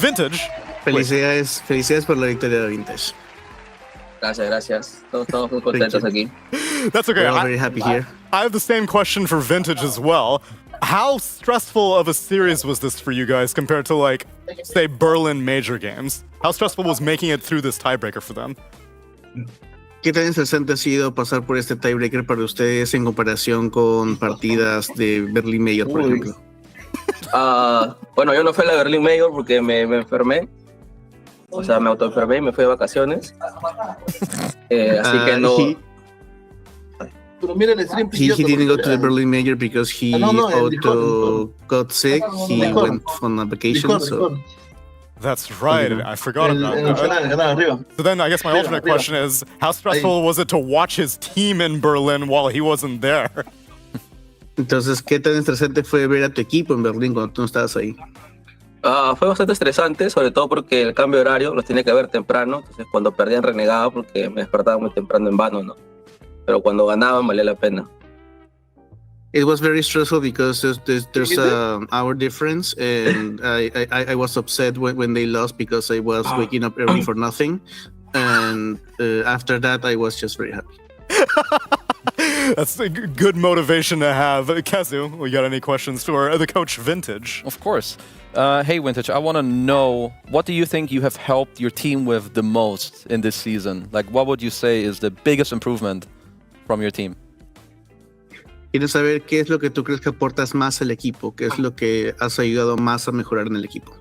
Vintage. Felicidades por la victoria de Vintage. Gracias. Todos muy contentos aquí. That's okay. We're all very happy here. I have the same question for Vintage as well. How stressful of a series was this for you guys compared to, like, say, Berlin major games? How stressful was making it through this tiebreaker for them? ¿Qué tan interesante ha sido pasar por este tiebreaker para ustedes en comparación con partidas de Berlin Major, por ejemplo? Bueno, yo no fui a la Berlin Major porque me enfermé. O sea, me autoenfermé y me fui de vacaciones. Así que no... He didn't go to the Berlin Major because he got sick. He went on a vacation, so... That's right, I forgot about that. So then I guess my alternate question is, how stressful was it to watch his team in Berlin while he wasn't there? Entonces, ¿qué tan estresante fue ver a tu equipo en Berlín cuando tú no estabas ahí? Fue bastante estresante, sobre todo porque el cambio de horario los tenía que ver temprano. Entonces, cuando perdían renegaba porque me despertaba muy temprano en vano, ¿no? Pero cuando ganaban valía la pena. It was very stressful because there's an hour difference, and I was upset when they lost because I was waking up early for nothing, and after that I was just very happy. That's a good motivation to have. Kazu, we got any questions for the coach Vintage? Of course. Hey, Vintage, I want to know, what do you think you have helped your team with the most in this season? Like, what would you say is the biggest improvement from your team? Quiero saber qué es lo que tú crees que aportas más al equipo, qué es lo que has ayudado más a mejorar en el equipo.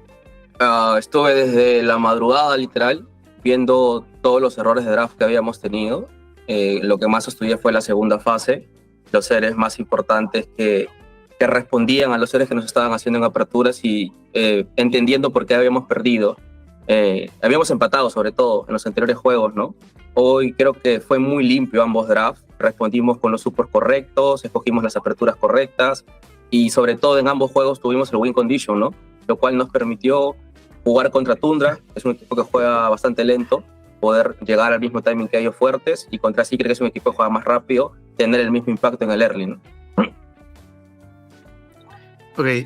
Estuve desde la madrugada, literal, viendo todos los errores de draft que habíamos tenido. Lo que más estudié fue la segunda fase, los seres más importantes que respondían a los seres que nos estaban haciendo en aperturas y entendiendo por qué habíamos perdido. Habíamos empatado, sobre todo, en los anteriores juegos, ¿no? Hoy creo que fue muy limpio ambos drafts. Respondimos con los supers correctos, escogimos las aperturas correctas y sobre todo en ambos juegos tuvimos el win condition, ¿no? Lo cual nos permitió jugar contra Tundra, es un equipo que juega bastante lento, poder llegar al mismo timing que ellos fuertes, y contra Secret, que es un equipo que juega más rápido, tener el mismo impacto en el early, ¿no? Okay,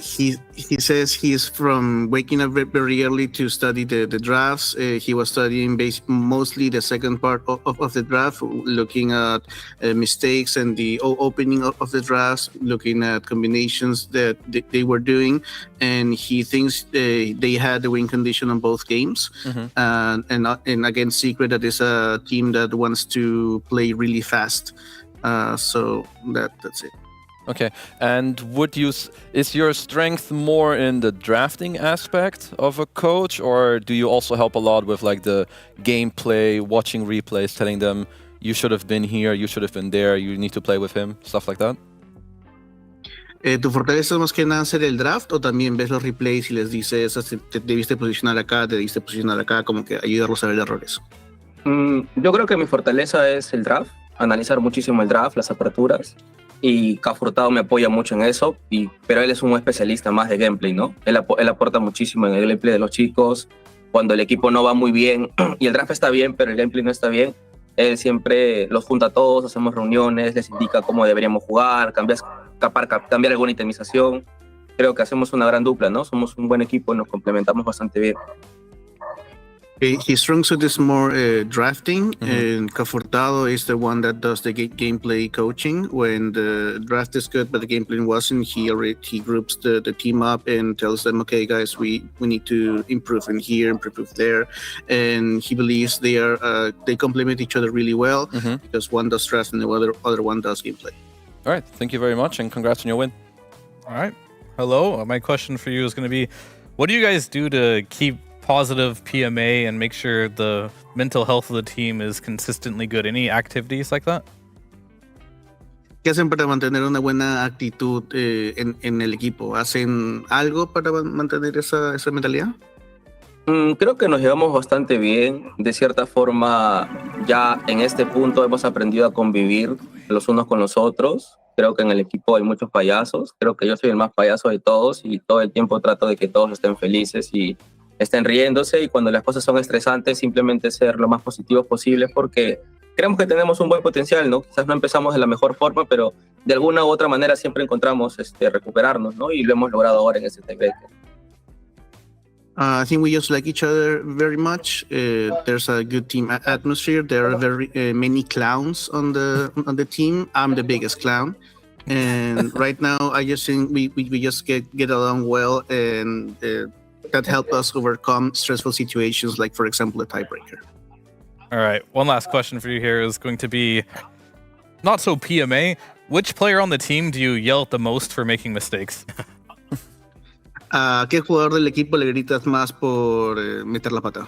he says he's from waking up very early to study the drafts. He was studying mostly the second part of the draft, looking at mistakes and the opening of the drafts, looking at combinations that they were doing, and he thinks they had the win condition on both games. And against Secret, that is a team that wants to play really fast. So that's it. Okay, and is your strength more in the drafting aspect of a coach, or do you also help a lot with like the gameplay, watching replays, telling them you should have been here, you should have been there, you need to play with him, stuff like that? ¿Tu fortaleza es más que nada hacer el draft o también ves los replays y les dices te debiste posicionar acá, te debiste posicionar acá, como que ayudarlos a ver errores? Yo creo que mi fortaleza es el draft, analizar muchísimo el draft, las aperturas. Y Furtado me apoya mucho en eso, pero él es un especialista más de gameplay, ¿no? Él aporta muchísimo en el gameplay de los chicos. Cuando el equipo no va muy bien y el draft está bien, pero el gameplay no está bien, él siempre los junta a todos, hacemos reuniones, les indica cómo deberíamos jugar, cambiar alguna itemización. Creo que hacemos una gran dupla, ¿no? Somos un buen equipo y nos complementamos bastante bien. His strong suit is more drafting, and Furtado is the one that does the gameplay coaching. When the draft is good but the gameplay wasn't, he groups the team up and tells them, okay guys, we need to improve in here, improve there, and he believes they complement each other really well, because one does draft and the other one does gameplay. All right, thank you very much, and congrats on your win. All right, hello. My question for you is going to be, what do you guys do to keep positive PMA and make sure the mental health of the team is consistently good? Any activities like that? ¿Qué hacen para mantener una buena actitud en el equipo? ¿Hacen algo para mantener esa mentalidad? Creo que nos llevamos bastante bien. De cierta forma, ya en este punto hemos aprendido a convivir los unos con los otros. Creo que en el equipo hay muchos payasos. Creo que yo soy el más payaso de todos y todo el tiempo trato de que todos estén felices y estén riéndose, y cuando las cosas son estresantes simplemente ser lo más positivos posible, porque creemos que tenemos un buen potencial, ¿no? Quizás no empezamos de la mejor forma, pero de alguna u otra manera siempre encontramos recuperarnos, ¿no? Y lo hemos logrado ahora en este tiebreaker. I think we just like each other very much. There's a good team atmosphere. There are very many clowns on the team. I'm the biggest clown, and right now I just think we just get along well, and that helped us overcome stressful situations, like for example a tiebreaker. All right, one last question for you here is going to be not so PMA. Which player on the team do you yell at the most for making mistakes? ¿A qué jugador del equipo le gritas más por meter la pata?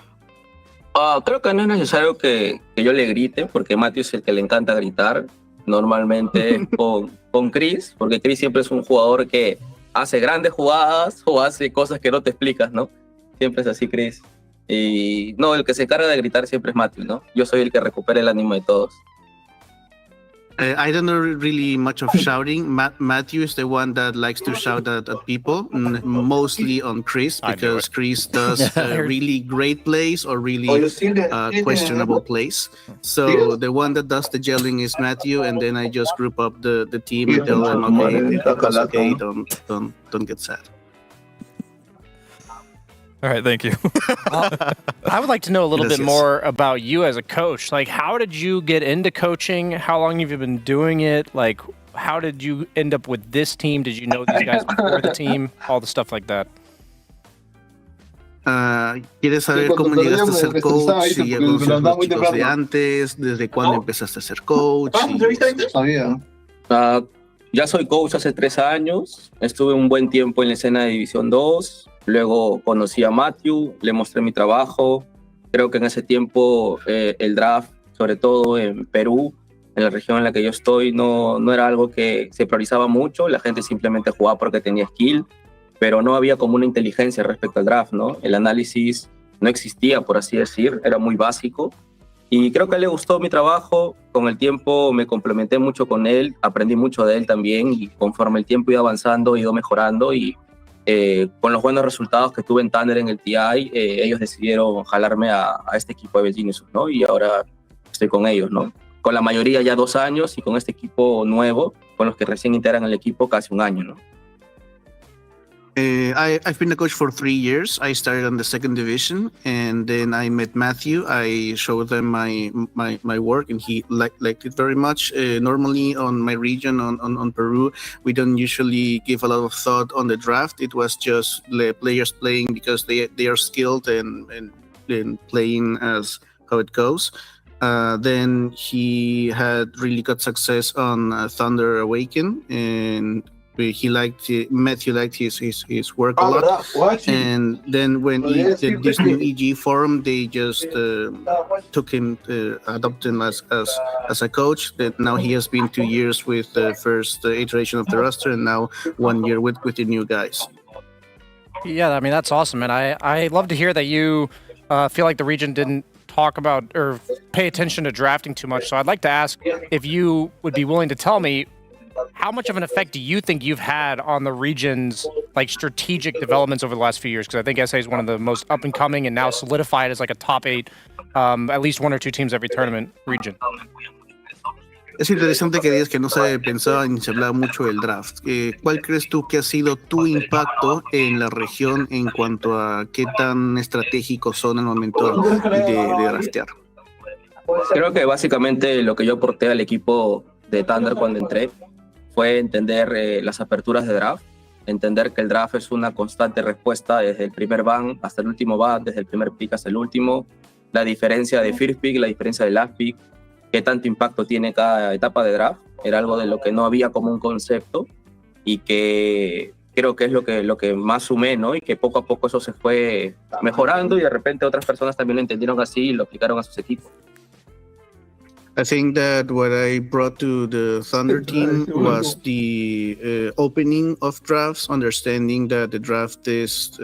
Creo que no es necesario que yo le grite, porque Matthew es el que le encanta gritar. Normalmente con Chris, porque Chris siempre es un jugador que hace grandes jugadas o hace cosas que no te explicas, ¿no? Siempre es así, Chris. Y no, el que se encarga de gritar siempre es Matthew, ¿no? Yo soy el que recupera el ánimo de todos. I don't know really much of shouting. Matthew is the one that likes to shout at people, mostly on Chris, because Chris does really great plays or really questionable plays. So the one that does the yelling is Matthew, and then I just group up the team and tell them, okay, that's okay, don't get sad. All right, thank you. I would like to know a little bit more about you as a coach. Like, how did you get into coaching? How long have you been doing it? Like, how did you end up with this team? Did you know these guys before the team? All the stuff like that. ¿Quieres saber cómo llegaste a ser coach? Si ya conoces a los chicos de antes, desde cuándo empezaste a ser coach. Ya soy coach hace 3 años. Estuve un buen tiempo en la escena de División 2. Luego conocí a Matthew, le mostré mi trabajo. Creo que en ese tiempo el draft, sobre todo en Perú, en la región en la que yo estoy, no era algo que se priorizaba mucho. La gente simplemente jugaba porque tenía skill, pero no había como una inteligencia respecto al draft, ¿no? El análisis no existía, por así decir, era muy básico. Y creo que a él le gustó mi trabajo. Con el tiempo me complementé mucho con él, aprendí mucho de él también, y conforme el tiempo iba avanzando, he ido mejorando, y con los buenos resultados que tuve en Thunder en el TI, ellos decidieron jalarme a este equipo de Geniuses, ¿no? Y ahora estoy con ellos, ¿no? Con la mayoría ya 2 años, y con este equipo nuevo, con los que recién integran el equipo, casi 1 año, ¿no? I've been a coach for 3 years. I started on the 2nd division, and then I met Matthew. I showed them my work, and he liked it very much. Normally on my region, on Peru, we don't usually give a lot of thought on the draft. It was just the players playing because they are skilled and playing as how it goes. Then he had really good success on Thunder Awaken, and Matthew liked his work a lot. And then when this new EG formed, they just took him, adopted him as a coach. That now he has been 2 years with the first iteration of the roster, and now 1 year with the new guys. Yeah, I mean, that's awesome. And I love to hear that you feel like the region didn't talk about or pay attention to drafting too much. So I'd like to ask if you would be willing to tell me, how much of an effect do you think you've had on the region's like strategic developments over the last few years? Because I think SA is one of the most up and coming and now solidified as like a top 8, at least 1 or 2 teams every tournament region. Es interesante que digas que no se pensaba ni se hablaba mucho del draft. ¿Cuál crees tú que ha sido tu impacto en la región en cuanto a qué tan estratégicos son al momento de draftear? Creo que básicamente lo que yo aporté al equipo de Thunder cuando entré fue entender las aperturas de draft, entender que el draft es una constante respuesta desde el primer ban hasta el último ban, desde el primer pick hasta el último, la diferencia de first pick, la diferencia de last pick, qué tanto impacto tiene cada etapa de draft. Era algo de lo que no había como un concepto, y que creo que es lo que más sumé, ¿no? Y que poco a poco eso se fue mejorando, y de repente otras personas también lo entendieron así y lo aplicaron a sus equipos. I think that what I brought to the Thunder team was the opening of drafts, understanding that the draft is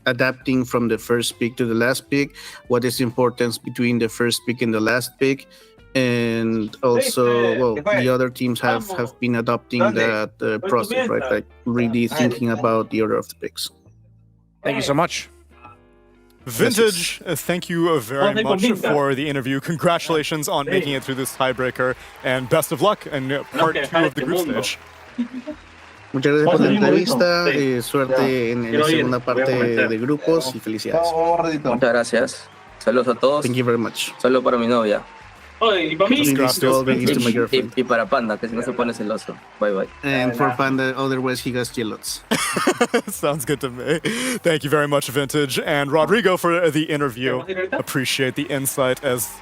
adapting from the first pick to the last pick, what is the importance between the first pick and the last pick, and also, well, the other teams have been adopting that process, right? Like really thinking about the order of the picks. Thank you so much. Vintage, thank you very much for the interview. Congratulations on making it through this tiebreaker, and best of luck in part 2 of the group stage. Muchas gracias por la entrevista. Suerte en la segunda parte de grupos y felicidades. Muchas gracias. Saludos a todos. Thank you very much. Saludos para mi novia. Greetings to all, greetings to my girlfriend. Y para Panda, que si no se pone celoso. Bye bye. And for Panda, otherwise he gets jealous. Sounds good to me. Thank you very much, Vintage, and Rodrigo, for the interview. Appreciate the insight as